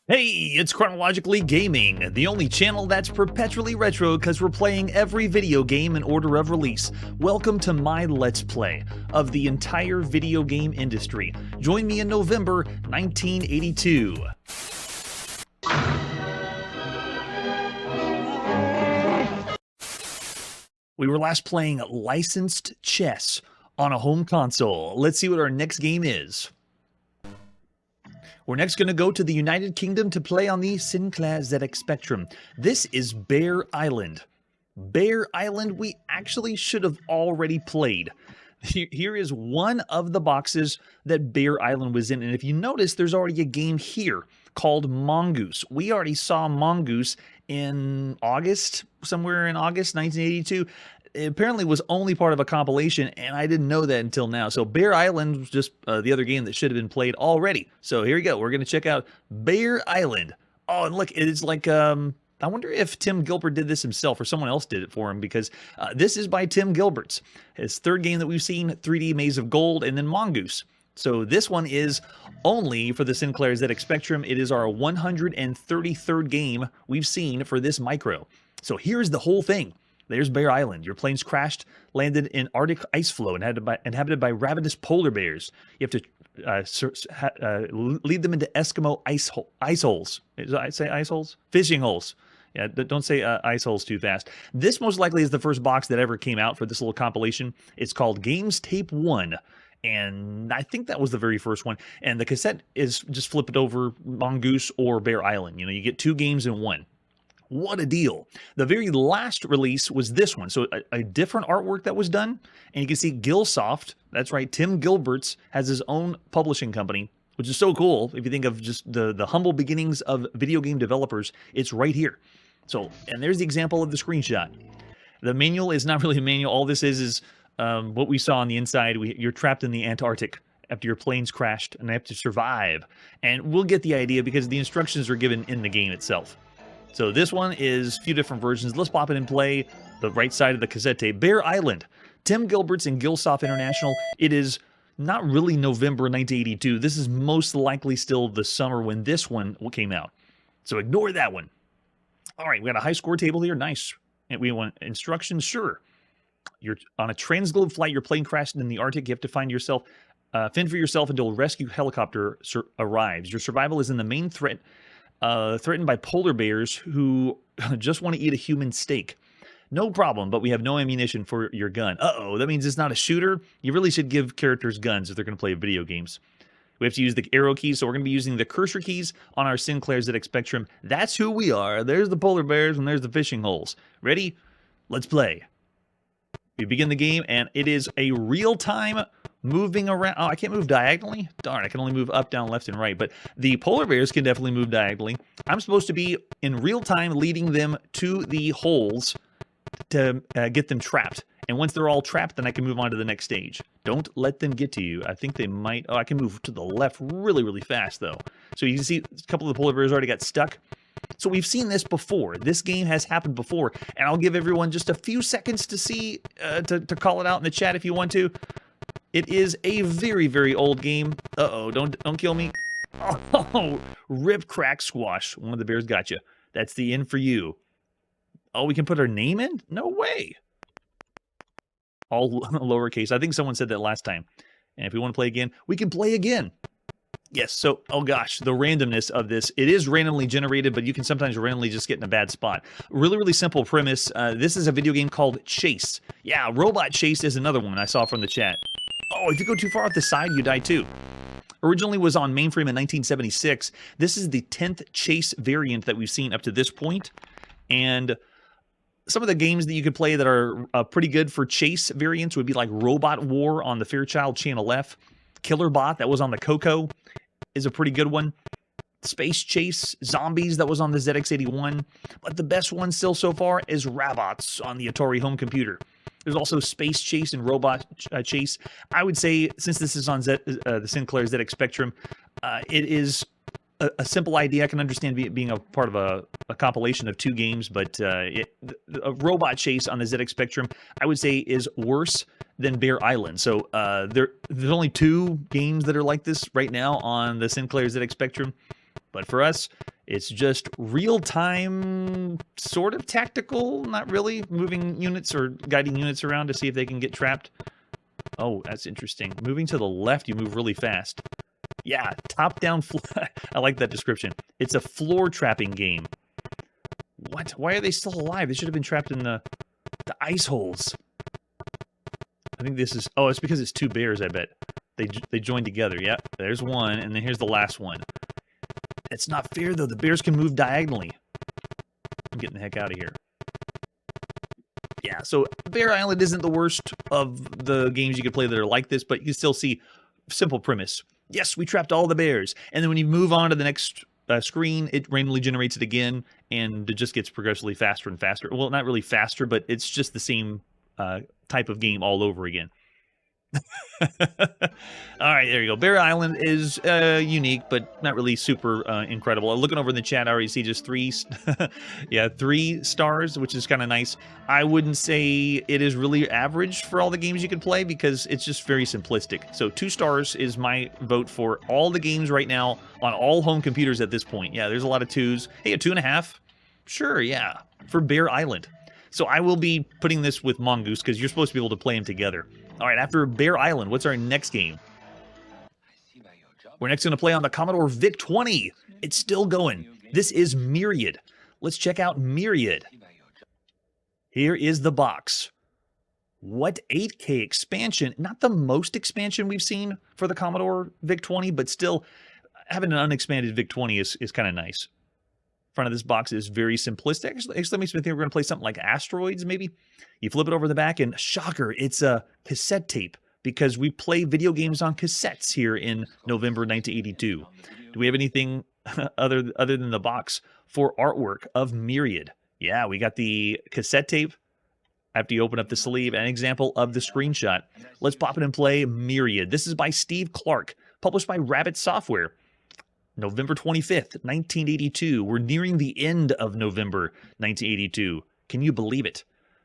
Hey, it's Chronologically Gaming, the only channel that's perpetually retro because we're playing every video game in order of release. Welcome to my Let's Play of the entire video game industry. Join me in November 1982. We were last playing licensed chess on a home console. Let's see what our next game is. We're next going to go to the United Kingdom to play on the Sinclair ZX Spectrum. This is Bear Island. Bear Island we actually should have already played. Here is one of the boxes that Bear Island was in. And if you notice, there's already a game here called Mongoose. We already saw Mongoose in August, somewhere in August 1982. It apparently was only part of a compilation, and I didn't know that until now. So Bear Island was just the other game that should have been played already. So here we go. We're going to check out Bear Island. Oh, and look, it's like, I wonder if Tim Gilbert did this himself or someone else did it for him, because this is by Tim Gilbert's. His third game that we've seen, 3D Maze of Gold, and then Mongoose. So this one is only for the Sinclair ZX Spectrum. It is our 133rd game we've seen for this micro. So here's the whole thing. There's Bear Island. Your planes crashed, landed in Arctic ice floe, inhabited by ravenous polar bears. You have to lead them into Eskimo ice holes. Did I say ice holes? Fishing holes. Yeah, don't say ice holes too fast. This most likely is the first box that ever came out for this little compilation. It's called Games Tape 1. And I think that was the very first one. And the cassette is just flip it over Mongoose or Bear Island. You know, you get two games in one. What a deal. The very last release was this one. So a different artwork that was done. And you can see Gilsoft, that's right, Tim Gilbert's has his own publishing company, which is so cool. If you think of just the humble beginnings of video game developers, it's right here. So, and there's the example of the screenshot. The manual is not really a manual. All this is what we saw on the inside. You're trapped in the Antarctic after your planes crashed and have to survive. And we'll get the idea because the instructions are given in the game itself. So this one is a few different versions. Let's pop it and play the right side of the cassette tape. Bear Island, Tim Gilbert's and Gilsoft International. It is not really November 1982. This is most likely still the summer when this one came out. So ignore that one. All right, we got a high score table here. Nice. And we want instructions. Sure. You're on a transglobe flight. Your plane crashed in the Arctic. You have to fend for yourself until a rescue helicopter arrives. Your survival is in the main threat. Threatened by polar bears who just want to eat a human steak. No problem, but we have no ammunition for your gun. Uh-oh, that means it's not a shooter. You really should give characters guns if they're going to play video games. We have to use the arrow keys, so we're going to be using the cursor keys on our Sinclair ZX Spectrum. That's who we are. There's the polar bears and there's the fishing holes. Ready? Let's play. We begin the game, and it is a real-time moving around. Oh, I can't move diagonally? Darn, I can only move up, down, left, and right. But the polar bears can definitely move diagonally. I'm supposed to be, in real time, leading them to the holes to get them trapped. And once they're all trapped, then I can move on to the next stage. Don't let them get to you. I think they might. Oh, I can move to the left really, really fast, though. So you can see a couple of the polar bears already got stuck. So we've seen this before. This game has happened before. And I'll give everyone just a few seconds to see, to call it out in the chat if you want to. It is a very, very old game. Uh-oh, don't kill me. Oh, rip, crack, squash. One of the bears got you. That's the end for you. Oh, we can put our name in? No way. All lowercase. I think someone said that last time. And if we want to play again, we can play again. Yes, so, oh gosh, the randomness of this. It is randomly generated, but you can sometimes randomly just get in a bad spot. Really, really simple premise. This is a video game called Chase. Yeah, Robot Chase is another one I saw from the chat. Oh, if you go too far off the side, you die too. Originally was on mainframe in 1976. This is the 10th Chase variant that we've seen up to this point. And some of the games that you could play that are pretty good for Chase variants would be like Robot War on the Fairchild Channel F. Killer Bot, that was on the Coco, is a pretty good one. Space Chase, Zombies, that was on the ZX81. But the best one still so far is Rabots on the Atari home computer. There's also Space Chase and Robot Chase. I would say, since this is on the Sinclair ZX Spectrum, it is a simple idea. I can understand being a part of a compilation of two games, but a Robot Chase on the ZX Spectrum, I would say, is worse than Bear Island. So there's only two games that are like this right now on the Sinclair ZX Spectrum. But for us, It's just real-time, sort of tactical, not really, moving units or guiding units around to see if they can get trapped. Oh, that's interesting. Moving to the left, you move really fast. Yeah, top-down. I like that description. It's a floor trapping game. What? Why are they still alive? They should have been trapped in the ice holes. I think this is... Oh, it's because it's two bears, I bet. They joined together. Yep, there's one, and then here's the last one. It's not fair, though. The bears can move diagonally. I'm getting the heck out of here. Yeah, so Bear Island isn't the worst of the games you could play that are like this, but you can still see simple premise. Yes, we trapped all the bears. And then when you move on to the next screen, it randomly generates it again, and it just gets progressively faster and faster. Well, not really faster, but it's just the same type of game all over again. All right, there you go. Bear Island is unique, but not really super incredible. Looking over in the chat, I already see just 3 stars, which is kind of nice. I wouldn't say it is really average for all the games you can play because it's just very simplistic. So 2 stars is my vote for all the games right now on all home computers at this point. Yeah, there's a lot of 2s. Hey, a 2.5? Sure, yeah, for Bear Island. So I will be putting this with Mongoose because you're supposed to be able to play them together. All right, after Bear Island, what's our next game? We're next going to play on the Commodore VIC-20. It's still going. This is Myriad. Let's check out Myriad. Here is the box. What 8K expansion? Not the most expansion we've seen for the Commodore VIC-20, but still having an unexpanded VIC-20 is kind of nice. Front of this box is very simplistic. Actually, let me think we're going to play something like Asteroids, maybe. You flip it over the back, and shocker, it's a cassette tape because we play video games on cassettes here in November 1982. Do we have anything other than the box for artwork of Myriad? Yeah, we got the cassette tape. After you open up the sleeve, an example of the screenshot. Let's pop it and play Myriad. This is by Steve Clark, published by Rabbit Software. November 25th, 1982. We're nearing the end of November 1982. Can you believe it?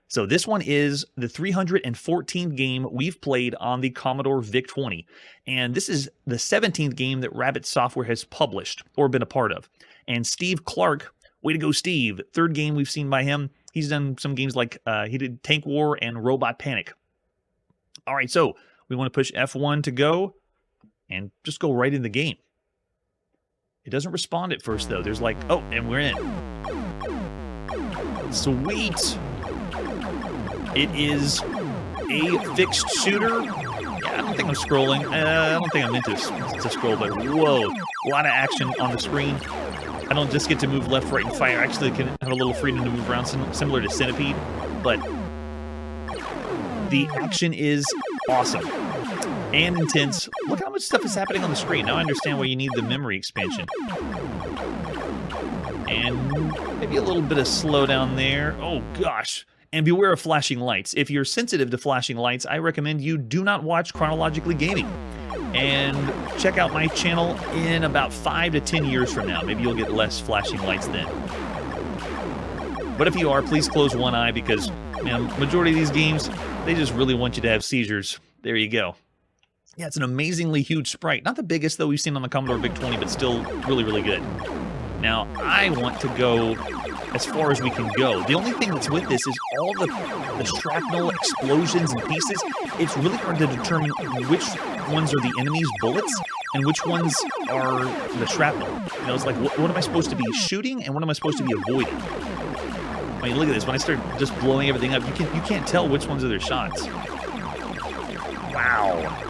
So this one is the 314th game we've played on the Commodore VIC-20. And this is the 17th game that Rabbit Software has published or been a part of. And Steve Clark, way to go, Steve. 3rd game we've seen by him. He's done some games like he did Tank War and Robot Panic. All right, so we want to push F1 to go and just go right in the game. It doesn't respond at first, though. There's like, oh, and we're in. Sweet. It is a fixed shooter. Yeah, I don't think I'm scrolling. I don't think I meant to scroll, but whoa. A lot of action on the screen. I don't just get to move left, right, and fire. Actually, I can have a little freedom to move around, similar to Centipede. But the action is awesome and intense. Look how much stuff is happening on the screen. Now I understand why you need the memory expansion. And maybe a little bit of slowdown there. Oh, gosh. And beware of flashing lights. If you're sensitive to flashing lights, I recommend you do not watch Chronologically Gaming. And check out my channel in about 5 to 10 years from now. Maybe you'll get less flashing lights then. But if you are, please close one eye because, man, majority of these games, they just really want you to have seizures. There you go. Yeah, it's an amazingly huge sprite. Not the biggest, though, we've seen on the Commodore VIC-20, but still really, really good. Now, I want to go as far as we can go. The only thing that's with this is all the shrapnel explosions and pieces. It's really hard to determine which ones are the enemy's bullets and which ones are the shrapnel. You know, it's like, what am I supposed to be shooting and what am I supposed to be avoiding? I mean, look at this. When I start just blowing everything up, you can't tell which ones are their shots. Wow.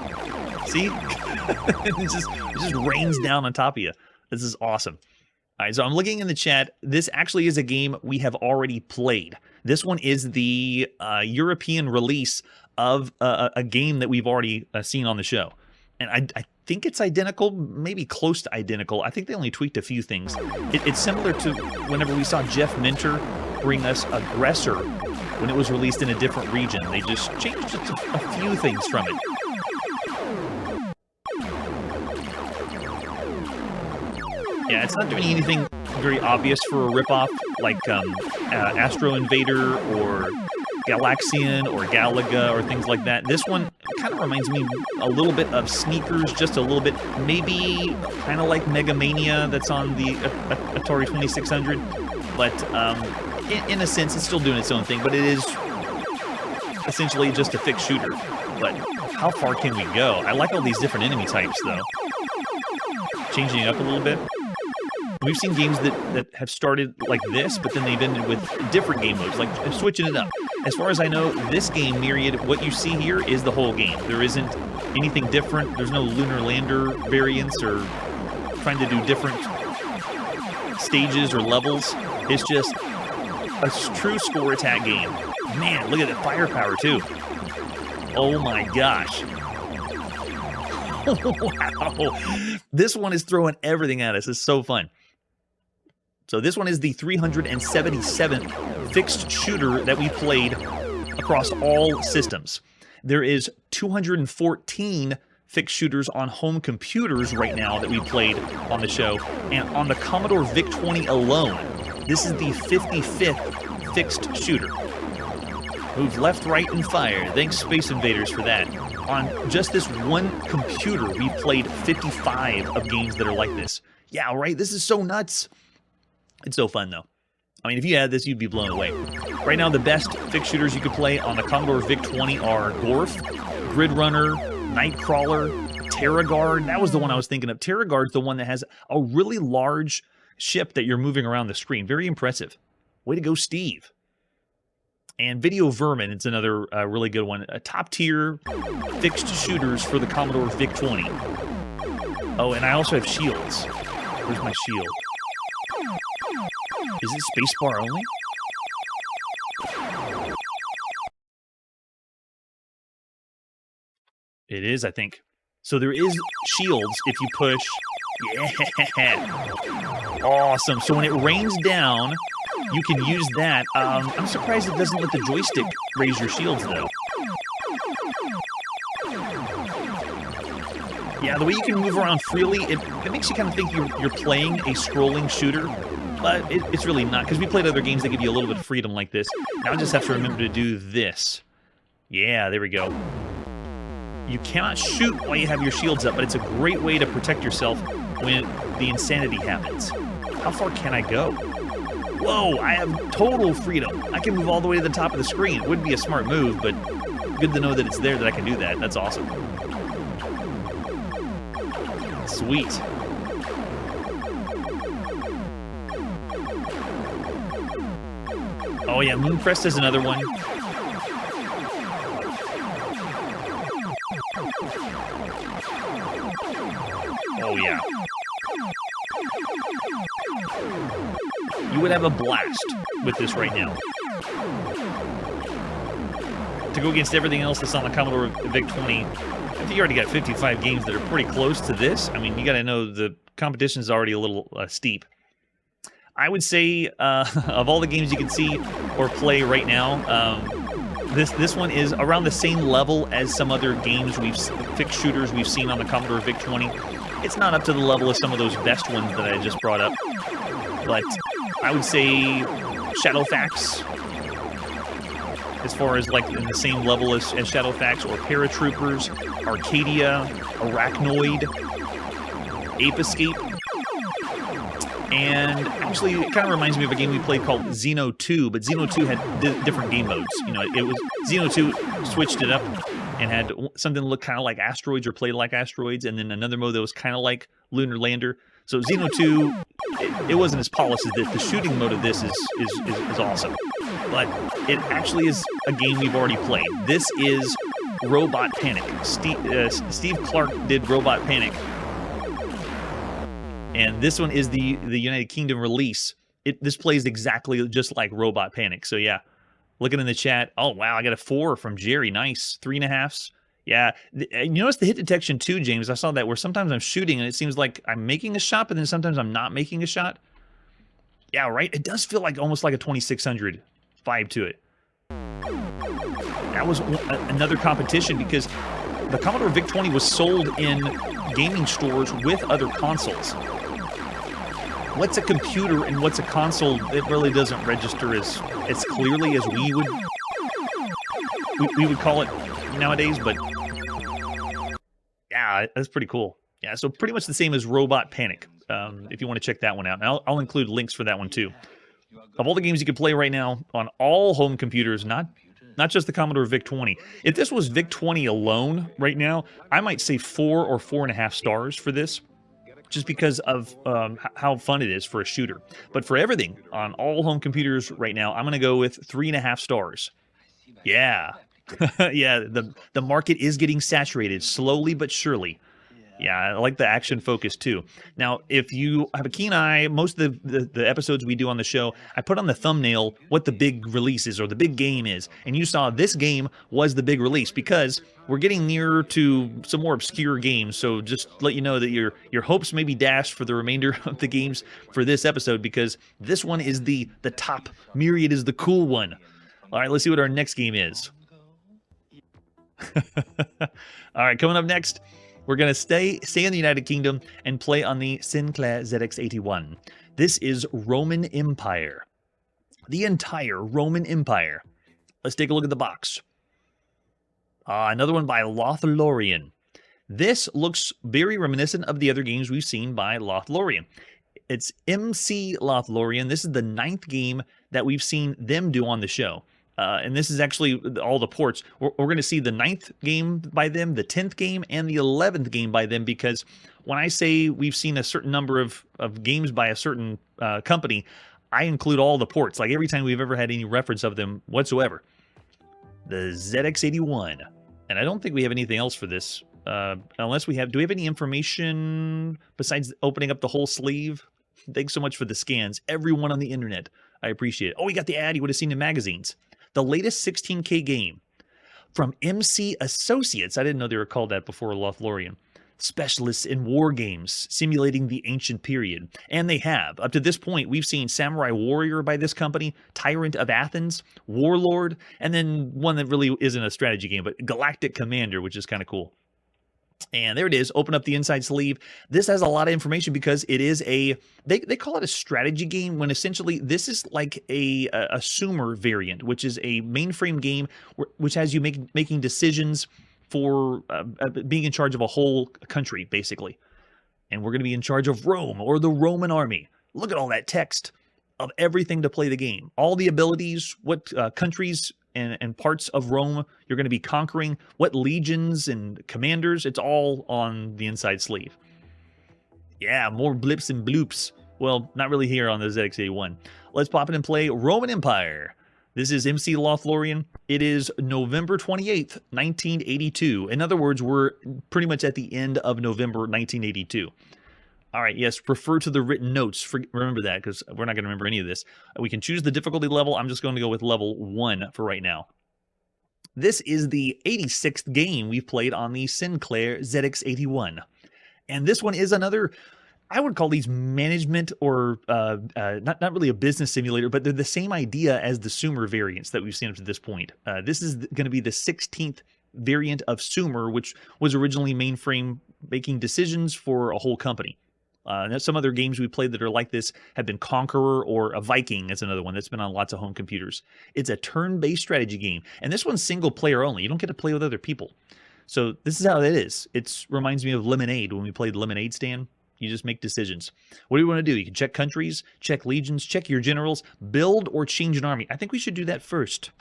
See? it just rains down on top of you. This is awesome. All right, so I'm looking in the chat. This actually is a game we have already played. This one is the European release of a game that we've already seen on the show. And I think it's identical, maybe close to identical. I think they only tweaked a few things. It's similar to whenever we saw Jeff Minter bring us Aggressor when it was released in a different region. They just changed just a few things from it. Yeah, it's not doing anything very obvious for a ripoff like Astro Invader or Galaxian or Galaga or things like that. This one kind of reminds me a little bit of Sneakers, just a little bit. Maybe kind of like Mega Mania that's on the Atari 2600. But in a sense, it's still doing its own thing. But it is essentially just a fixed shooter. But how far can we go? I like all these different enemy types, though. Changing it up a little bit. We've seen games that have started like this, but then they've ended with different game modes, like switching it up. As far as I know, this game, Myriad, what you see here is the whole game. There isn't anything different. There's no lunar lander variants or trying to do different stages or levels. It's just a true score attack game. Man, look at that firepower, too. Oh my gosh. Wow. This one is throwing everything at us. It's so fun. So this one is the 377th fixed shooter that we played across all systems. There is 214 fixed shooters on home computers right now that we played on the show. And on the Commodore VIC-20 alone, this is the 55th fixed shooter. Move left, right, and fire. Thanks, Space Invaders, for that. On just this one computer, we played 55 of games that are like this. Yeah, right? This is so nuts. It's so fun, though. I mean, if you had this, you'd be blown away. Right now, the best fixed shooters you could play on the Commodore VIC-20 are Gorf, Grid Runner, Nightcrawler, TerraGuard. That was the one I was thinking of. TerraGuard's the one that has a really large ship that you're moving around the screen. Very impressive. Way to go, Steve. And Video Vermin, it's another really good one. A top-tier fixed shooters for the Commodore VIC-20. Oh, and I also have shields. Where's my shield? Is it spacebar only? It is, I think. So there is shields if you push. Yeah! Awesome. So when it rains down, you can use that. I'm surprised it doesn't let the joystick raise your shields, though. Yeah, the way you can move around freely, it makes you kind of think you're playing a scrolling shooter, but it's really not, because we played other games that give you a little bit of freedom like this. Now I just have to remember to do this. Yeah, there we go. You cannot shoot while you have your shields up, but it's a great way to protect yourself when the insanity happens. How far can I go? Whoa, I have total freedom. I can move all the way to the top of the screen. It wouldn't be a smart move, but good to know that it's there that I can do that. That's awesome. Sweet. Oh yeah, Mooncrest is another one. Oh yeah. You would have a blast with this right now. To go against everything else that's on the Commodore VIC-20, I think you already got 55 games that are pretty close to this. I mean, you got to know the competition is already a little steep. I would say, of all the games you can see or play right now, this one is around the same level as some other games fixed shooters we've seen on the Commodore VIC-20. It's not up to the level of some of those best ones that I just brought up, but I would say Shadowfax, as far as like in the same level as Shadowfax, or Paratroopers, Arcadia, Arachnoid, Ape Escape. And actually, it kind of reminds me of a game we played called Xeno 2, but Xeno 2 had different game modes. You know, it was Xeno 2 switched it up and had something that looked kind of like asteroids or played like asteroids, and then another mode that was kind of like Lunar Lander. So Xeno 2, it wasn't as polished as this. The shooting mode of this is awesome, but it actually is a game we've already played. This is Robot Panic. Steve Clark did Robot Panic. And this one is the United Kingdom release. This plays exactly just like Robot Panic. So yeah, looking in the chat. Oh wow, I got a 4 from Jerry. Nice. 3.5s. Yeah. You notice the hit detection too, James. I saw that where sometimes I'm shooting and it seems like I'm making a shot, but then sometimes I'm not making a shot. Yeah, right. It does feel like almost like a 2600 vibe to it. That was another competition because the Commodore VIC-20 was sold in gaming stores with other consoles. What's a computer and what's a console, it really doesn't register as clearly as we would call it nowadays, but Yeah, that's pretty cool. Yeah, so pretty much the same as Robot Panic, if you want to check that one out. And I'll include links for that one too. Of all the games you can play right now on all home computers, not just the Commodore VIC-20. If this was VIC-20 alone right now, I might say 4 or 4.5 stars for this, just because of how fun it is for a shooter. But for everything on all home computers right now, I'm going to go with 3.5 stars. Yeah. Yeah, the market is getting saturated slowly but surely. Yeah, I like the action focus too. Now, if you have a keen eye, most of the episodes we do on the show, I put on the thumbnail what the big release is or the big game is. And you saw this game was the big release because we're getting nearer to some more obscure games. So just let you know that your hopes may be dashed for the remainder of the games for this episode because this one is the top. Myriad is the cool one. All right, let's see what our next game is. All right, coming up next, we're going to stay in the United Kingdom and play on the Sinclair ZX81. This is Roman Empire. The entire Roman Empire. Let's take a look at the box. Another one by Lothlorien. This looks very reminiscent of the other games we've seen by Lothlorien. It's MC Lothlorien. This is the 9th game that we've seen them do on the show. And this is actually all the ports. We're going to see the 9th game by them, the 10th game, and the 11th game by them, because when I say we've seen a certain number of games by a certain company, I include all the ports, like every time we've ever had any reference of them whatsoever. The ZX81. And I don't think we have anything else for this, unless we have... Do we have any information besides opening up the whole sleeve? Thanks so much for the scans. Everyone on the internet. I appreciate it. Oh, we got the ad you would have seen in magazines. The latest 16K game from MC Associates. I didn't know they were called that before Lothlorien. Specialists in war games, simulating the ancient period. And they have. Up to this point, we've seen Samurai Warrior by this company, Tyrant of Athens, Warlord, and then one that really isn't a strategy game, but Galactic Commander, which is kind of cool. And there it is. Open up the inside sleeve. This has a lot of information because it is a, they call it a strategy game, when essentially this is like a Sumer variant, which is a mainframe game which has you making decisions for being in charge of a whole country, basically. And we're going to be in charge of Rome or the Roman army. Look at all that text of everything to play the game. All the abilities, what countries and parts of Rome you're going to be conquering, what legions and commanders, it's all on the inside sleeve. Yeah, more blips and bloops. Well, not really here on the ZX81. Let's pop in and play Roman Empire. This is MC Lothlorien. It is November 28th, 1982. In other words, we're pretty much at the end of November 1982. All right, yes, refer to the written notes. Remember that, because we're not going to remember any of this. We can choose the difficulty level. I'm just going to go with level 1 for right now. This is the 86th game we've played on the Sinclair ZX81. And this one is another, I would call these management or not really a business simulator, but they're the same idea as the Sumer variants that we've seen up to this point. This is going to be the 16th variant of Sumer, which was originally mainframe making decisions for a whole company. Some other games we played that are like this have been Conqueror, or a Viking is another one that's been on lots of home computers. It's a turn-based strategy game, and this one's single player only. You don't get to play with other people. So this is how it is. It reminds me of Lemonade when we played Lemonade Stand. You just make decisions. What do you want to do? You can check countries, check legions, check your generals, build or change an army. I think we should do that first.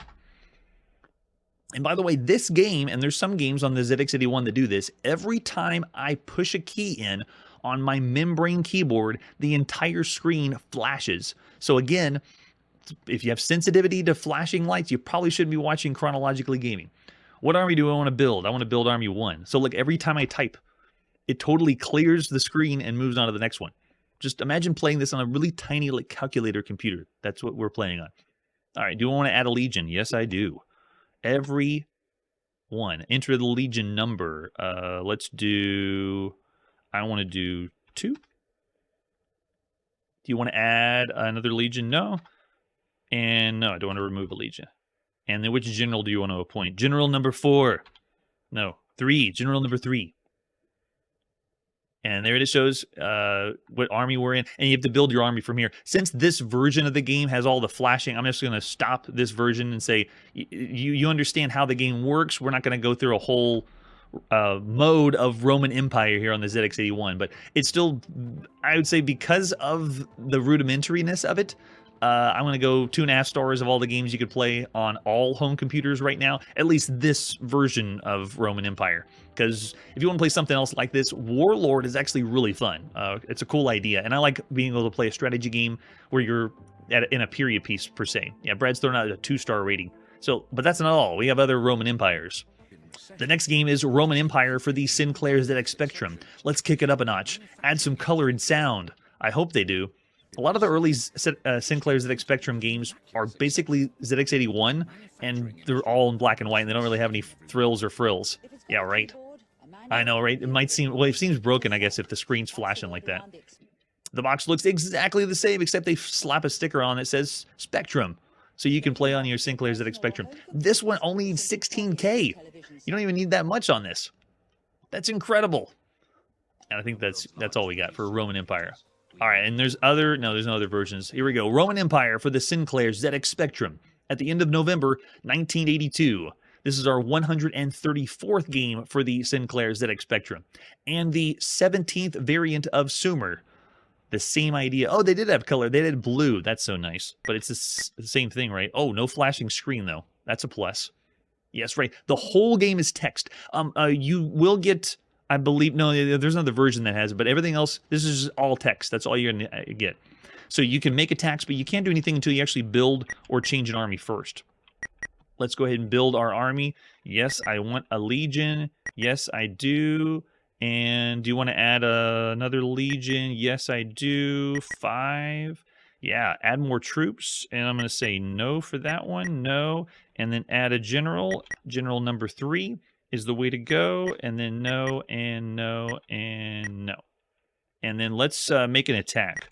And by the way, this game, and there's some games on the ZX81 that do this, every time I push a key in on my membrane keyboard, the entire screen flashes. So again, if you have sensitivity to flashing lights, you probably shouldn't be watching Chronologically Gaming. What army do I want to build? I want to build Army 1. So look, every time I type, it totally clears the screen and moves on to the next one. Just imagine playing this on a really tiny like calculator computer. That's what we're playing on. All right, do I want to add a legion? Yes, I do. Every one. Enter the legion number. Let's do... I want to do 2. Do you want to add another legion? No. And no, I don't want to remove a legion. And then which general do you want to appoint? General number 4. No, 3. General number 3. And there it shows what army we're in. And you have to build your army from here. Since this version of the game has all the flashing, I'm just going to stop this version and say, you understand how the game works. We're not going to go through a whole mode of Roman Empire here on the ZX81, but it's still, I would say, because of the rudimentariness of it, I'm going to go 2.5 stars of all the games you could play on all home computers right now, at least this version of Roman Empire. Because if you want to play something else like this, Warlord is actually really fun. It's a cool idea, and I like being able to play a strategy game where you're in a period piece, per se. Yeah, Brad's thrown out a 2-star rating. So, but that's not all. We have other Roman Empires. The next game is Roman Empire for the Sinclair ZX Spectrum. Let's kick it up a notch. Add some color and sound. I hope they do. A lot of the early Sinclair ZX Spectrum games are basically ZX81, and they're all in black and white, and they don't really have any thrills or frills. Yeah, right? I know, right? It might seem, well, it seems broken, I guess, if the screen's flashing like that. The box looks exactly the same, except they slap a sticker on that says Spectrum, so you can play on your Sinclair ZX Spectrum. This one only needs 16K. You don't even need that much on this. That's incredible. And I think that's all we got for Roman Empire. All right, and there's no other versions. Here we go. Roman Empire for the Sinclair ZX Spectrum at the end of November 1982. This is our 134th game for the Sinclair ZX Spectrum, and the 17th variant of Sumer. The same idea. Oh, they did have color. They did blue. That's so nice. But it's the same thing, right? Oh, no flashing screen, though. That's a plus. Yes, right. The whole game is text. You will get, I believe, no, there's another version that has it, but everything else, this is all text. That's all you're going to get. So you can make attacks, but you can't do anything until you actually build or change an army first. Let's go ahead and build our army. Yes, I want a legion. Yes, I do. And do you want to add another legion? Yes, I do. 5. Yeah, add more troops. And I'm going to say no for that one. No. And then add a general. General number 3 is the way to go. And then no, and no, and no. And then let's make an attack.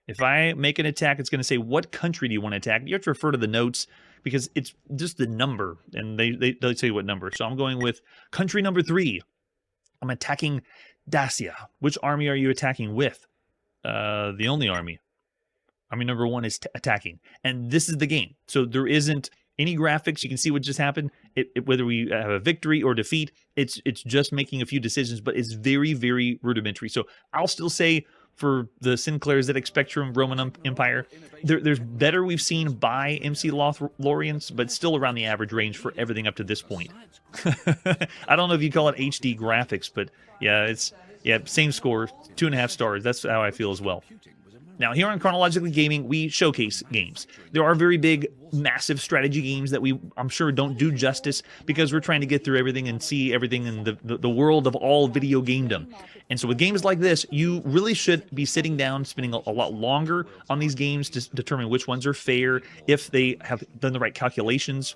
If I make an attack, it's going to say, what country do you want to attack? You have to refer to the notes because it's just the number. And they'll tell you what number. So I'm going with country number 3. I'm attacking Dacia. Which army are you attacking with? The only army. Army number 1 is attacking. And this is the game. So there isn't any graphics. You can see what just happened. Whether we have a victory or defeat, it's just making a few decisions, but it's very, very rudimentary. So I'll still say for the Sinclair ZX Spectrum Roman Empire, there's better we've seen by MC Lothlorians, but still around the average range for everything up to this point. I don't know if you call it HD graphics, but yeah, same score, 2.5 stars. That's how I feel as well. Now, here on Chronologically Gaming, we showcase games. There are very big, massive strategy games that I'm sure, don't do justice because we're trying to get through everything and see everything in the world of all video gamedom. And so with games like this, you really should be sitting down, spending a lot longer on these games to determine which ones are fair, if they have done the right calculations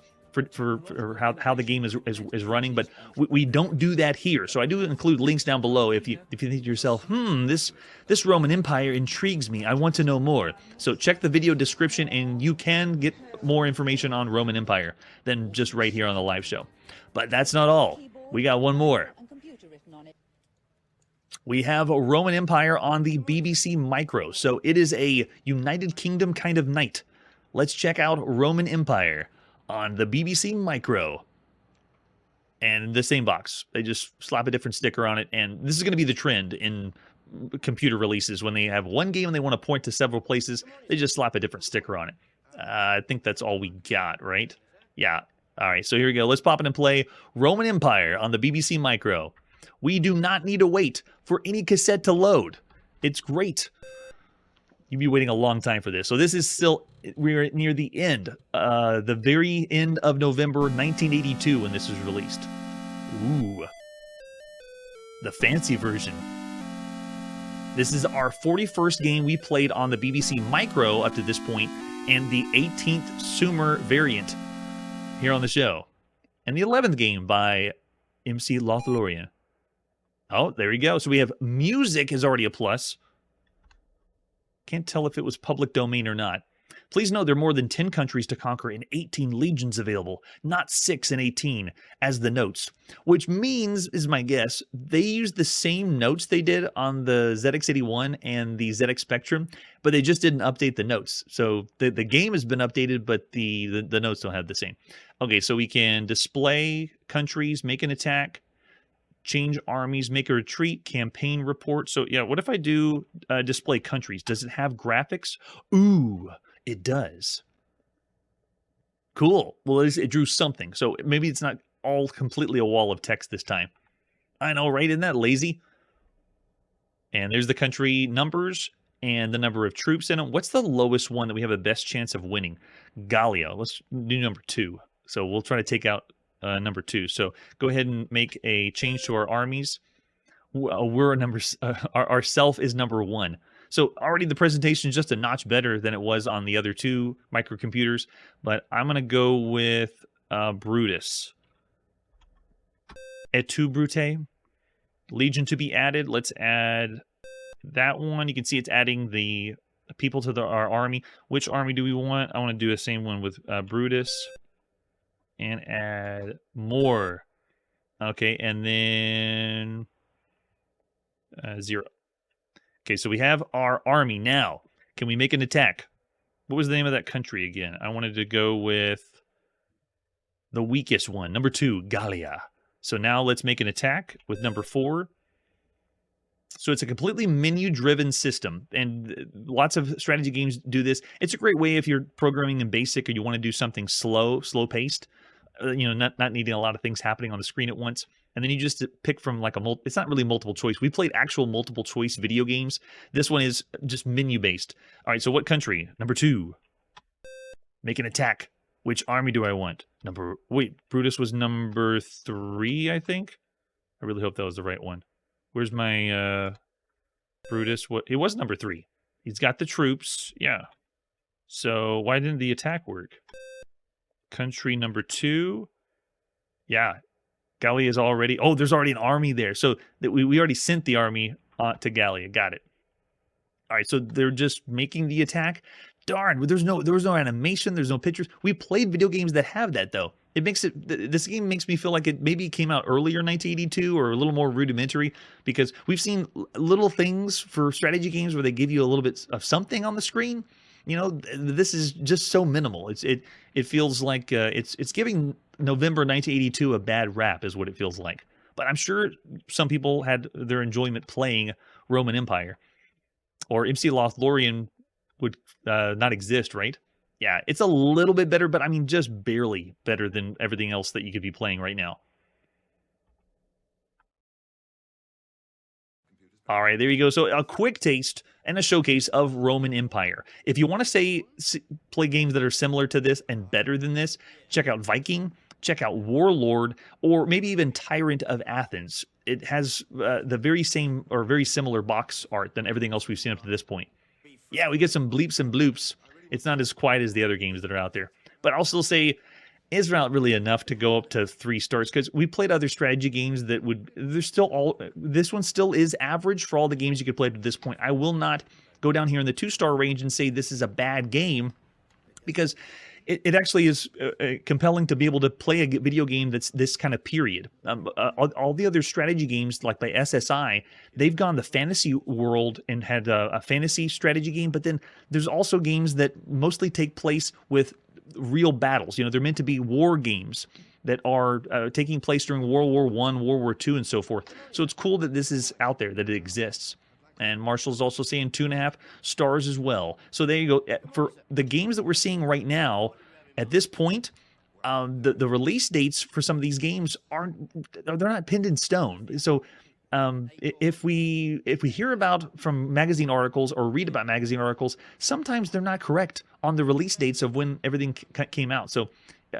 for how the game is running, but we don't do that here. So I do include links down below if you think to yourself, this Roman Empire intrigues me. I want to know more. So check the video description and you can get more information on Roman Empire than just right here on the live show. But that's not all. We got one more. We have a Roman Empire on the BBC Micro. So it is a United Kingdom kind of night. Let's check out Roman Empire on the BBC Micro. And the same box. They just slap a different sticker on it. And this is going to be the trend in computer releases. When they have one game and they want to point to several places, they just slap a different sticker on it. I think that's all we got, right? Yeah. All right, so here we go. Let's pop in and play Roman Empire on the BBC Micro. We do not need to wait for any cassette to load. It's great. You'd be waiting a long time for this. So this is still, we're near the end, the very end of November 1982 when this was released. Ooh. The fancy version. This is our 41st game we played on the BBC Micro up to this point, and the 18th Sumer variant here on the show. And the 11th game by MC Lothlorian. Oh, there we go. So we have music is already a plus. Can't tell if it was public domain or not. Please note there are more than 10 countries to conquer and 18 legions available, not 6 and 18 as the notes. Which means, is my guess, they used the same notes they did on the ZX81 and the ZX Spectrum, but they just didn't update the notes. So the game has been updated, but the notes don't have the same. Okay, so we can display countries, make an attack, change armies, make a retreat, campaign report. So yeah, what if I do display countries? Does it have graphics? Ooh, it does. Cool. Well, it drew something. So maybe it's not all completely a wall of text this time. I know, right? Isn't that lazy? And there's the country numbers and the number of troops in them. What's the lowest one that we have the best chance of winning? Gallia. Let's do number 2. So we'll try to take out number 2. So go ahead and make a change to our armies. We're numbers. Our self is number 1. So already the presentation is just a notch better than it was on the other 2 microcomputers. But I'm going to go with Brutus. Et tu, Brute? Legion to be added. Let's add that one. You can see it's adding the people to our army. Which army do we want? I want to do the same one with Brutus. And add more. Okay, and then 0. Okay, so we have our army now. Can we make an attack? What was the name of that country again? I wanted to go with the weakest one, number 2, Gallia. So now let's make an attack with number 4. So it's a completely menu-driven system, and lots of strategy games do this. It's a great way if you're programming in BASIC or you want to do something slow-paced, not needing a lot of things happening on the screen at once. And then you just pick from like it's not really multiple choice. We played actual multiple choice video games. This one is just menu-based. All right, so what country? Number 2. Make an attack. Which army do I want? Brutus was number 3, I think. I really hope that was the right one. Where's my Brutus? It was number 3. He's got the troops. Yeah. So why didn't the attack work? Country number 2. Yeah. Gallia is already... Oh, there's already an army there. So we already sent the army to Gallia. Got it. All right, so they're just making the attack. Darn, there was no animation, there's no pictures. We played video games that have that, though. This game makes me feel like it maybe came out earlier in 1982 or a little more rudimentary, because we've seen little things for strategy games where they give you a little bit of something on the screen. This is just so minimal. It feels like it's giving November 1982 a bad rap, is what it feels like. But I'm sure some people had their enjoyment playing Roman Empire, or MC Lothlorien would not exist, right? Yeah, it's a little bit better, but I mean just barely better than everything else that you could be playing right now. All right, there you go. So a quick taste and a showcase of Roman Empire. If you want to play games that are similar to this and better than this, check out Viking, check out Warlord, or maybe even Tyrant of Athens. It has the very same or very similar box art than everything else we've seen up to this point. Yeah, we get some bleeps and bloops. It's not as quiet as the other games that are out there. But I'll still say, is not really enough to go up to 3 stars, because we played other strategy games that this one still is average for all the games you could play up to this point. I will not go down here in the 2-star range and say this is a bad game, because it actually is compelling to be able to play a video game that's this kind of period. All the other strategy games, like by SSI, they've gone the fantasy world and had a fantasy strategy game, but then there's also games that mostly take place with real battles. They're meant to be war games that are taking place during World War I, World War II, and so forth. So it's cool that this is out there, that it exists. And Marshall's also saying 2.5 stars as well. So there you go. For the games that we're seeing right now, at this point, the release dates for some of these games they're not pinned in stone. So if we hear about from magazine articles or read about magazine articles, sometimes they're not correct on the release dates of when everything came out. So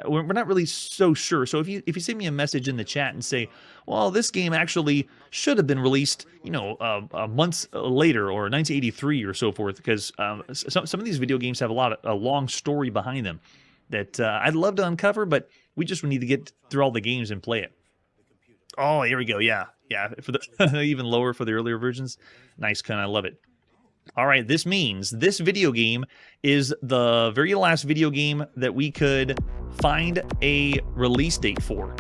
we're not really so sure. So if you send me a message in the chat and say, well, this game actually should have been released, months later, or 1983 or so forth, because some of these video games have a long story behind them that I'd love to uncover, but we just need to get through all the games and play it. Oh, here we go. Yeah. For the even lower for the earlier versions. Nice, I love it. All right, this means this video game is the very last video game that we could find a release date for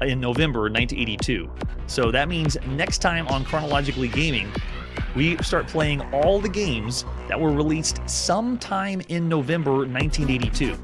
in November 1982. So that means next time on Chronologically Gaming, we start playing all the games that were released sometime in November 1982.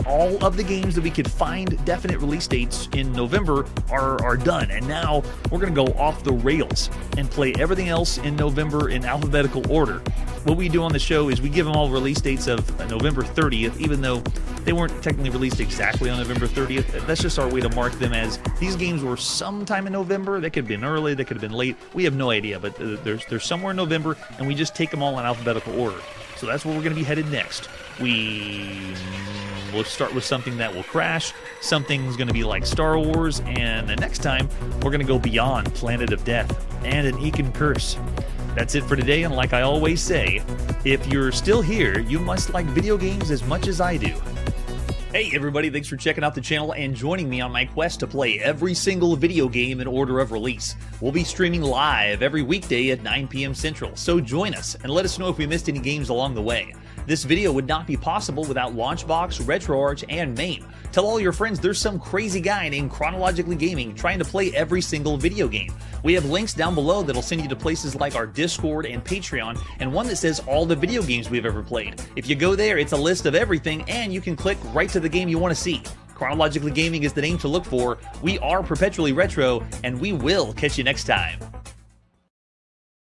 all of the games that we could find definite release dates in November are done, and now we're going to go off the rails and play everything else in November in alphabetical order. What we do on the show is we give them all release dates of November 30th, even though they weren't technically released exactly on November 30th. That's just our way to mark them as these games were sometime in November. They could have been early, they could have been late. We have no idea, but they're somewhere in November, and we just take them all in alphabetical order. So that's where we're going to be headed next. We'll start with something that will crash, something's going to be like Star Wars, and the next time we're going to go beyond Planet of Death and an Ekin Curse. That's it for today, and like I always say, if you're still here, you must like video games as much as I do. Hey everybody, thanks for checking out the channel and joining me on my quest to play every single video game in order of release. We'll be streaming live every weekday at 9 p.m. Central, so join us and let us know if we missed any games along the way. This video would not be possible without Launchbox, RetroArch, and MAME. Tell all your friends there's some crazy guy named Chronologically Gaming trying to play every single video game. We have links down below that'll send you to places like our Discord and Patreon, and one that says all the video games we've ever played. If you go there, it's a list of everything, and you can click right to the game you want to see. Chronologically Gaming is the name to look for. We are perpetually retro, and we will catch you next time.